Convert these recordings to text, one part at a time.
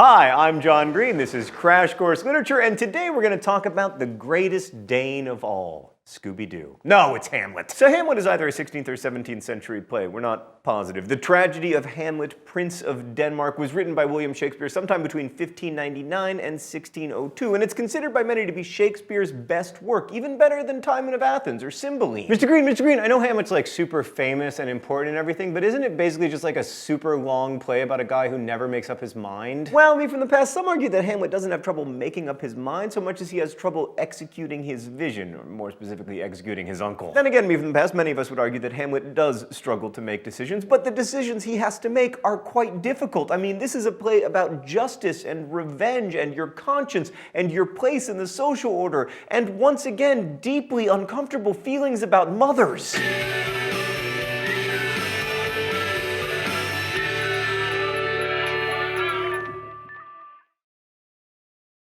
Hi, I'm John Green. This is Crash Course Literature, and today we're going to talk about the greatest Dane of all, Scooby-Doo. No, it's Hamlet. So Hamlet is either a 16th or 17th century play. We're not positive. The tragedy of Hamlet, Prince of Denmark, was written by William Shakespeare sometime between 1599 and 1602, and it's considered by many to be Shakespeare's best work, even better than Timon of Athens or Cymbeline. Mr. Green, I know Hamlet's like super famous and important and everything, but isn't it basically just like a super long play about a guy who never makes up his mind? Well, me from the past, some argue that Hamlet doesn't have trouble making up his mind so much as he has trouble executing his vision, or more specifically, executing his uncle. Then again, me from the past, many of us would argue that Hamlet does struggle to make decisions, but the decisions he has to make are quite difficult. I mean, this is a play about justice and revenge and your conscience and your place in the social order, and once again, deeply uncomfortable feelings about mothers.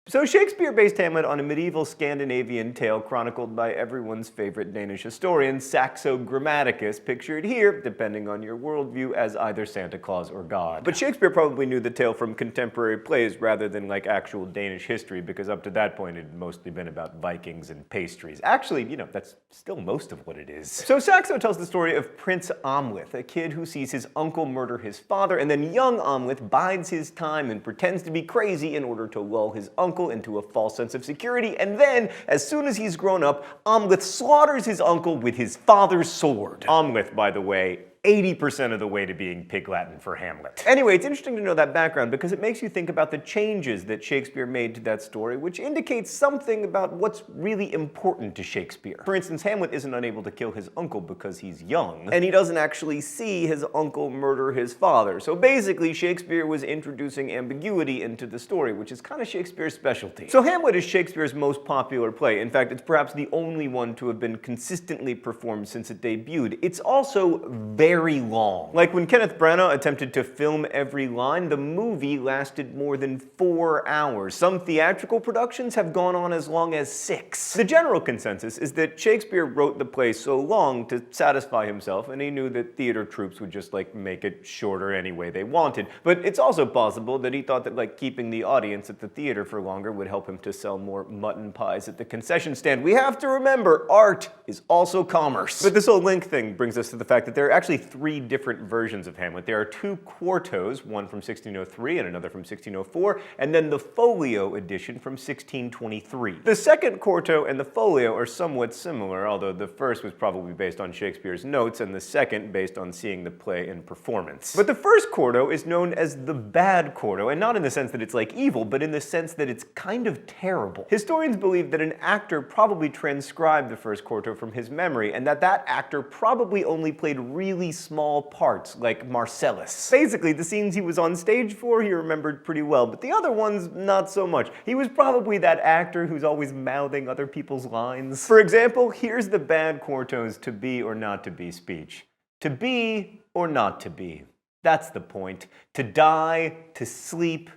So Shakespeare based Hamlet on a medieval Scandinavian tale chronicled by everyone's favorite Danish historian, Saxo Grammaticus, pictured here, depending on your worldview, as either Santa Claus or God. But Shakespeare probably knew the tale from contemporary plays rather than like actual Danish history, because up to that point it had mostly been about Vikings and pastries. Actually, that's still most of what it is. So Saxo tells the story of Prince Hamlet, a kid who sees his uncle murder his father, and then young Hamlet bides his time and pretends to be crazy in order to lull his uncle into a false sense of security, and then, as soon as he's grown up, Hamlet slaughters his uncle with his father's sword. Hamlet, by the way, 80% of the way to being Pig Latin for Hamlet. Anyway, it's interesting to know that background because it makes you think about the changes that Shakespeare made to that story, which indicates something about what's really important to Shakespeare. For instance, Hamlet isn't unable to kill his uncle because he's young, and he doesn't actually see his uncle murder his father. So basically, Shakespeare was introducing ambiguity into the story, which is kind of Shakespeare's specialty. So Hamlet is Shakespeare's most popular play. In fact, it's perhaps the only one to have been consistently performed since it debuted. It's also very long. Like when Kenneth Branagh attempted to film every line, the movie lasted more than 4 hours. Some theatrical productions have gone on as long as 6. The general consensus is that Shakespeare wrote the play so long to satisfy himself, and he knew that theater troupes would just make it shorter any way they wanted. But it's also possible that he thought that keeping the audience at the theater for longer would help him to sell more mutton pies at the concession stand. We have to remember, art is also commerce. But this whole link thing brings us to the fact that there are actually 3 different versions of Hamlet. There are 2 quartos, one from 1603 and another from 1604, and then the folio edition from 1623. The second quarto and the folio are somewhat similar, although the first was probably based on Shakespeare's notes and the second based on seeing the play in performance. But the first quarto is known as the bad quarto, and not in the sense that it's evil, but in the sense that it's kind of terrible. Historians believe that an actor probably transcribed the first quarto from his memory, and that actor probably only played really small parts, like Marcellus. Basically, the scenes he was on stage for, he remembered pretty well, but the other ones, not so much. He was probably that actor who's always mouthing other people's lines. For example, here's the bad quarto's to be or not to be speech. To be or not to be. That's the point. To die, to sleep.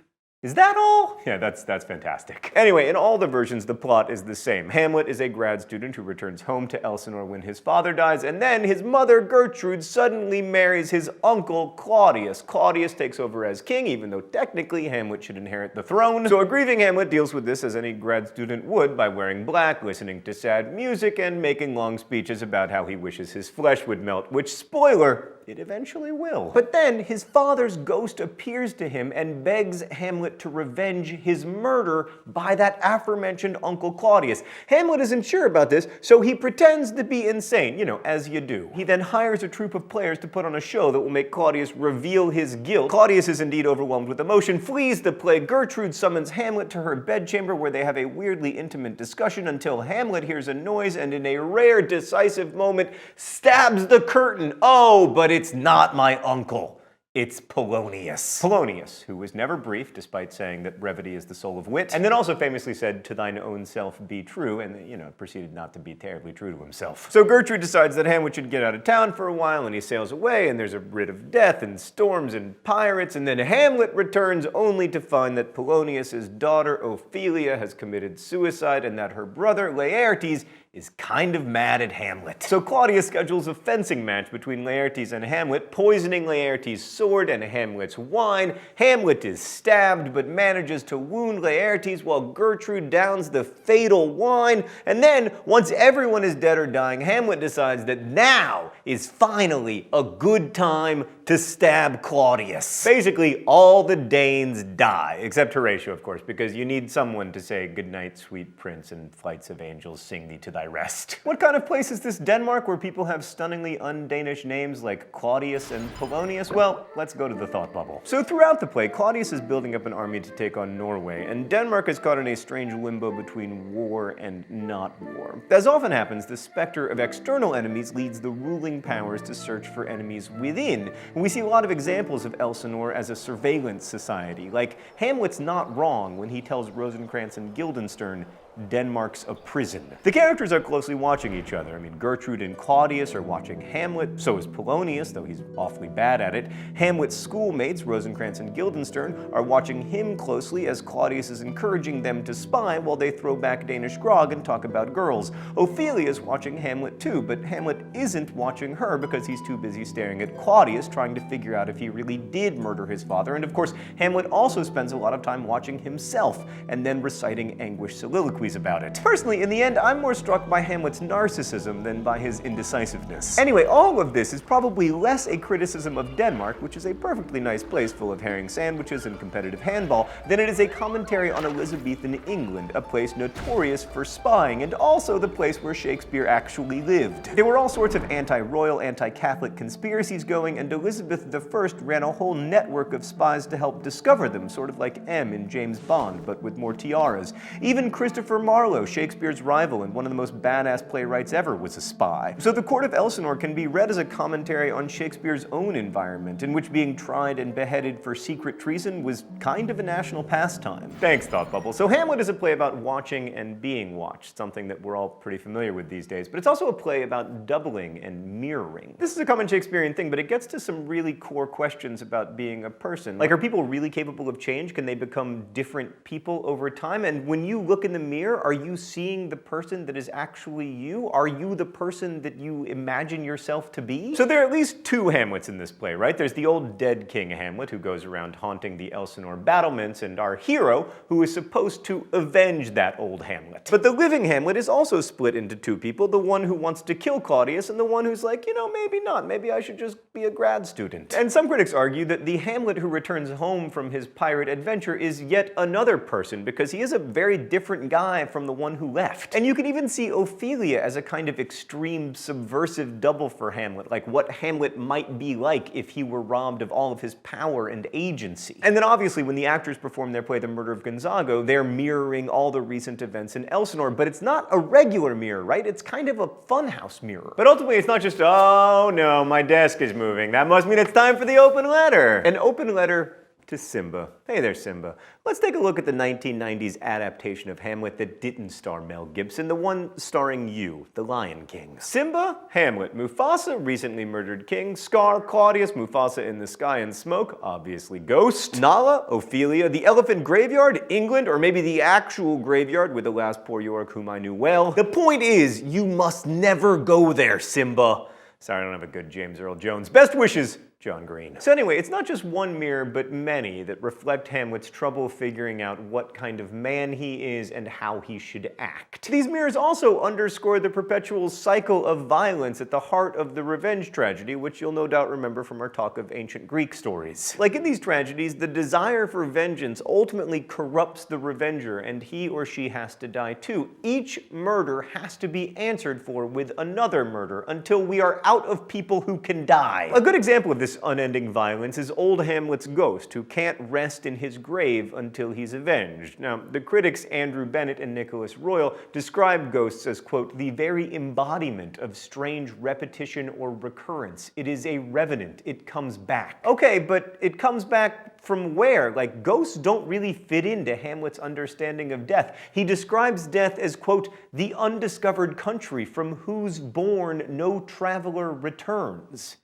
Is that all? Yeah, that's fantastic. Anyway, in all the versions, the plot is the same. Hamlet is a grad student who returns home to Elsinore when his father dies, and then his mother, Gertrude, suddenly marries his uncle, Claudius. Claudius takes over as king, even though technically Hamlet should inherit the throne. So a grieving Hamlet deals with this as any grad student would, by wearing black, listening to sad music, and making long speeches about how he wishes his flesh would melt, which, spoiler, it eventually will. But then his father's ghost appears to him and begs Hamlet to revenge his murder by that aforementioned Uncle Claudius. Hamlet isn't sure about this, so he pretends to be insane, as you do. He then hires a troupe of players to put on a show that will make Claudius reveal his guilt. Claudius is indeed overwhelmed with emotion, flees the play. Gertrude summons Hamlet to her bedchamber where they have a weirdly intimate discussion until Hamlet hears a noise and in a rare decisive moment stabs the curtain. Oh, but it's not my uncle. It's Polonius. Polonius, who was never brief, despite saying that brevity is the soul of wit, and then also famously said, "To thine own self be true," and, proceeded not to be terribly true to himself. So Gertrude decides that Hamlet should get out of town for a while, and he sails away, and there's a writ of death, and storms, and pirates, and then Hamlet returns only to find that Polonius's daughter, Ophelia, has committed suicide, and that her brother, Laertes, is kind of mad at Hamlet. So Claudius schedules a fencing match between Laertes and Hamlet, poisoning Laertes' sword and Hamlet's wine. Hamlet is stabbed but manages to wound Laertes while Gertrude downs the fatal wine. And then, once everyone is dead or dying, Hamlet decides that now is finally a good time to stab Claudius. Basically, all the Danes die, except Horatio, of course, because you need someone to say, "Good night, sweet prince, and flights of angels sing thee to thy rest." What kind of place is this Denmark where people have stunningly un-Danish names like Claudius and Polonius? Well, let's go to the thought bubble. So throughout the play, Claudius is building up an army to take on Norway, and Denmark is caught in a strange limbo between war and not war. As often happens, the specter of external enemies leads the ruling powers to search for enemies within. We see a lot of examples of Elsinore as a surveillance society, like Hamlet's not wrong when he tells Rosencrantz and Guildenstern, "Denmark's a prison." The characters are closely watching each other. I mean, Gertrude and Claudius are watching Hamlet, so is Polonius, though he's awfully bad at it. Hamlet's schoolmates, Rosencrantz and Guildenstern, are watching him closely as Claudius is encouraging them to spy while they throw back Danish grog and talk about girls. Ophelia's watching Hamlet too, but Hamlet isn't watching her because he's too busy staring at Claudius, trying to figure out if he really did murder his father. And of course, Hamlet also spends a lot of time watching himself and then reciting anguished soliloquies about it. Personally, in the end, I'm more struck by Hamlet's narcissism than by his indecisiveness. Anyway, all of this is probably less a criticism of Denmark, which is a perfectly nice place full of herring sandwiches and competitive handball, than it is a commentary on Elizabethan England, a place notorious for spying, and also the place where Shakespeare actually lived. There were all sorts of anti-royal, anti-Catholic conspiracies going, and Elizabeth I ran a whole network of spies to help discover them, sort of like M in James Bond, but with more tiaras. Even Christopher Marlowe, Shakespeare's rival and one of the most badass playwrights ever, was a spy. So the court of Elsinore can be read as a commentary on Shakespeare's own environment, in which being tried and beheaded for secret treason was kind of a national pastime. Thanks, Thought Bubble. So Hamlet is a play about watching and being watched, something that we're all pretty familiar with these days, but it's also a play about doubling and mirroring. This is a common Shakespearean thing, but it gets to some really core questions about being a person. Like, are people really capable of change? Can they become different people over time? And when you look in the mirror, are you seeing the person that is actually you? Are you the person that you imagine yourself to be? So there are at least two Hamlets in this play, right? There's the old dead King Hamlet, who goes around haunting the Elsinore battlements, and our hero, who is supposed to avenge that old Hamlet. But the living Hamlet is also split into two people, the one who wants to kill Claudius, and the one who's like, maybe not, maybe I should just be a grad student. And some critics argue that the Hamlet who returns home from his pirate adventure is yet another person, because he is a very different guy from the one who left. And you can even see Ophelia as a kind of extreme subversive double for Hamlet, like what Hamlet might be like if he were robbed of all of his power and agency. And then obviously when the actors perform their play The Murder of Gonzago, they're mirroring all the recent events in Elsinore, but it's not a regular mirror, right? It's kind of a funhouse mirror. But ultimately it's not just, "Oh no, my desk is moving. That must mean it's time for the open letter." An open letter to Simba. Hey there, Simba. Let's take a look at the 1990s adaptation of Hamlet that didn't star Mel Gibson, the one starring you, the Lion King. Simba, Hamlet, Mufasa, recently murdered king, Scar, Claudius, Mufasa in the sky and smoke, obviously ghost, Nala, Ophelia, the elephant graveyard, England, or maybe the actual graveyard with the last poor York whom I knew well. The point is, you must never go there, Simba. Sorry, I don't have a good James Earl Jones. Best wishes, John Green. So anyway, it's not just one mirror, but many that reflect Hamlet's trouble figuring out what kind of man he is and how he should act. These mirrors also underscore the perpetual cycle of violence at the heart of the revenge tragedy, which you'll no doubt remember from our talk of ancient Greek stories. Like in these tragedies, the desire for vengeance ultimately corrupts the revenger, and he or she has to die too. Each murder has to be answered for with another murder until we are out of people who can die. A good example of this unending violence is old Hamlet's ghost, who can't rest in his grave until he's avenged. Now, the critics Andrew Bennett and Nicholas Royal describe ghosts as, quote, "the very embodiment of strange repetition or recurrence. It is a revenant. It comes back." Okay, but it comes back from where? Like, ghosts don't really fit into Hamlet's understanding of death. He describes death as, quote, "the undiscovered country from whose bourne no traveler returns."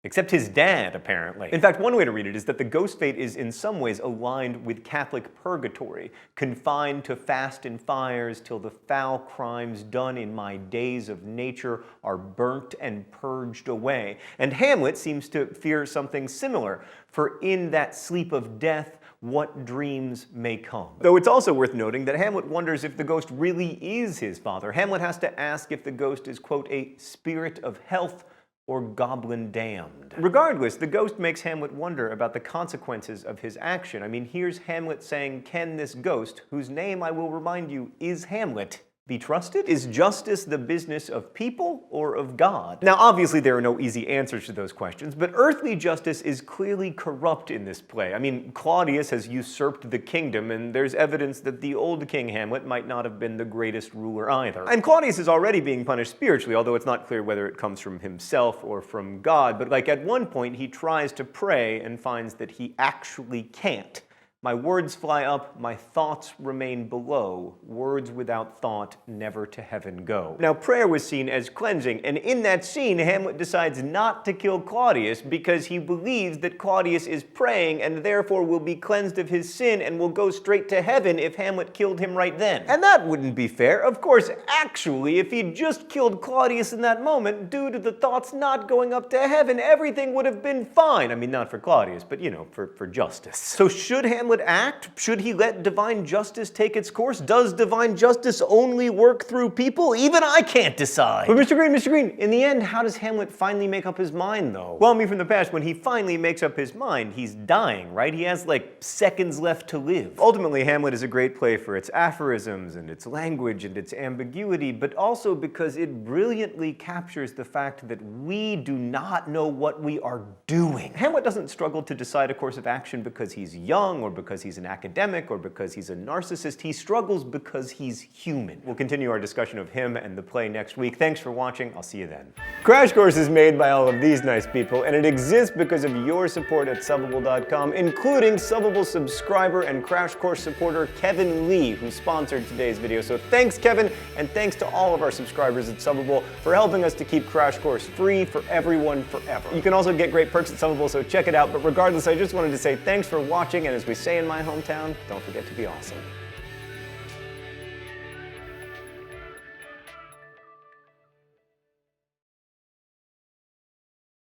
Except his dad, apparently. In fact, one way to read it is that the ghost fate is in some ways aligned with Catholic purgatory, confined to fast and fires till the foul crimes done in my days of nature are burnt and purged away. And Hamlet seems to fear something similar, for in that sleep of death, what dreams may come. Though it's also worth noting that Hamlet wonders if the ghost really is his father. Hamlet has to ask if the ghost is, quote, a spirit of health or goblin damned. Regardless, the ghost makes Hamlet wonder about the consequences of his action. I mean, here's Hamlet saying, can this ghost, whose name I will remind you is Hamlet, be trusted? Is justice the business of people or of God? Now, obviously there are no easy answers to those questions, but earthly justice is clearly corrupt in this play. I mean, Claudius has usurped the kingdom, and there's evidence that the old King Hamlet might not have been the greatest ruler either. And Claudius is already being punished spiritually, although it's not clear whether it comes from himself or from God. But like at one point, he tries to pray and finds that he actually can't. My words fly up, my thoughts remain below. Words without thought never to heaven go. Now, prayer was seen as cleansing, and in that scene, Hamlet decides not to kill Claudius because he believes that Claudius is praying and therefore will be cleansed of his sin and will go straight to heaven if Hamlet killed him right then. And that wouldn't be fair. Of course, actually, if he'd just killed Claudius in that moment, due to the thoughts not going up to heaven, everything would have been fine. I mean, not for Claudius, but you know, for justice. So should Hamlet act? Should he let divine justice take its course? Does divine justice only work through people? Even I can't decide. But Mr. Green, in the end, how does Hamlet finally make up his mind, though? Well, me from the past, when he finally makes up his mind, he's dying, right? He has, like, seconds left to live. Ultimately, Hamlet is a great play for its aphorisms and its language and its ambiguity, but also because it brilliantly captures the fact that we do not know what we are doing. Hamlet doesn't struggle to decide a course of action because he's young or because he's an academic or because he's a narcissist. He struggles because he's human. We'll continue our discussion of him and the play next week. Thanks for watching. I'll see you then. Crash Course is made by all of these nice people, and it exists because of your support at Subbable.com, including Subbable subscriber and Crash Course supporter Kevin Lee, who sponsored today's video. So thanks, Kevin, and thanks to all of our subscribers at Subbable for helping us to keep Crash Course free for everyone forever. You can also get great perks at Subbable, so check it out. But regardless, I just wanted to say thanks for watching, and as we say in my hometown, don't forget to be awesome.